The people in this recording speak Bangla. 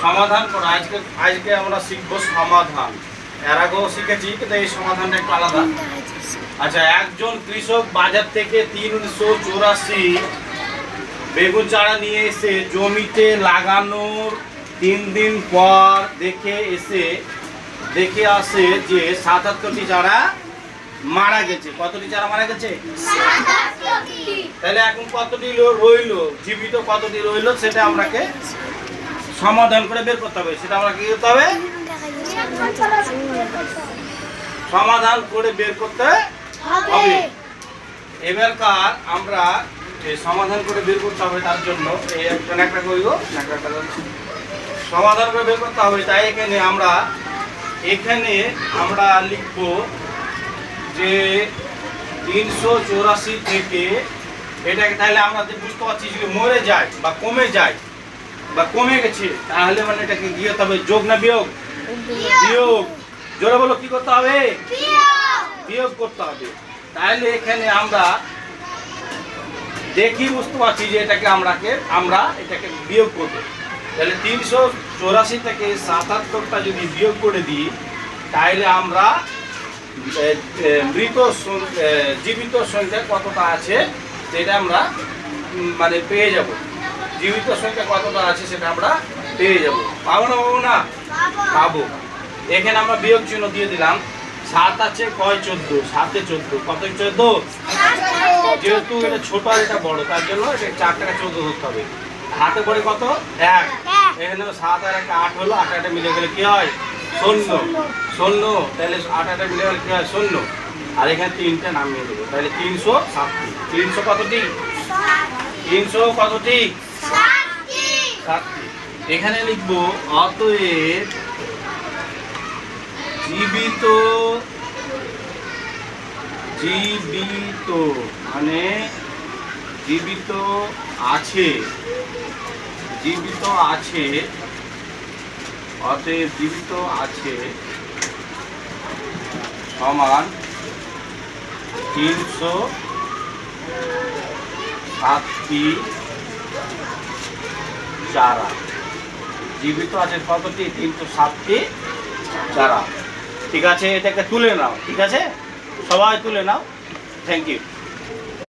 সমাধান করা আজকে আমরা শিখবো সমাধান। এর আগেও শিখেছি কিন্তু এই সমাধানটা একটু আলাদা। আচ্ছা, একজন কৃষক বাজার থেকে 384 বেগুন চারা নিয়ে এসে জমিতে লাগানোর 3 দিন পর দেখে আসে যে 77টি চারা মারা গেছে। কতটি চারা মারা গেছে? তাহলে এখন কতটি রইল, জীবিত কতটি রইল, সেটা আমাকে সমাধান করে বের করতে হবে। সেটা আমরা কি করতে হবে? সমাধান করে বের করতে হবে। এবারকার আমরা সমাধান করে বের করতে হবে, তার জন্য এই একটা করিব সমাধান করে বের করতে হবে। তাই এখানে আমরা লিখব যে 384 থেকে এটাকে, তাহলে আমরা বুঝতে পারছি যদি মরে যায় বা কমে যায় বা কমে গেছে, তাহলে মানে এটাকে কি করতে হবে? যোগ না বিয়োগ? বিয়োগ। জোরে বলো, কি করতে হবে? বিয়োগ করতে হবে। তাহলে এখানে আমরা দেখি বুঝতে পারছি যে আমরা এটাকে বিয়োগ করব। তাহলে 384 থেকে 77টা যদি বিয়োগ করে দিই, তাহলে আমরা জীবিত সংখ্যা কতটা আছে সেটা আমরা মানে পেয়ে যাব। জীবিত সংখ্যা কতটা আছে সেটা আমরা পেয়ে যাব। পাবো না? পাবো না? পাবো। এখানে আমরা বিয়োগ চিহ্ন দিয়ে দিলাম। 7 আছে কয়? 14। 7 এ 14 কত? 14। যেহেতু এটা ছোট আর এটা বড়, তার জন্য এটা 4 টাকা 14 ধরতে হবে। হাতে করে কত? 1। এখানে 7 আর 1 8 হলো। 8 8 মিলে গেলে কি হয়? 16। 16। তাহলে 8 8 মিলে গেলে কি হয়? 16। আর এখানে 3টা নামিয়ে দেবো। তাহলে 360। 300 কতটি? 300 কতটি? 60টি। এখানে লিখবো অতএব জীবিত মানে জীবিত আছে, অতএব জীবিত আছে সমান 360টি চারা। জীবিত আছে কতটি? 360টি চারা। ঠিক আছে, এটাকে তুলে নাও। ঠিক আছে, সবাই তুলে নাও। Thank you.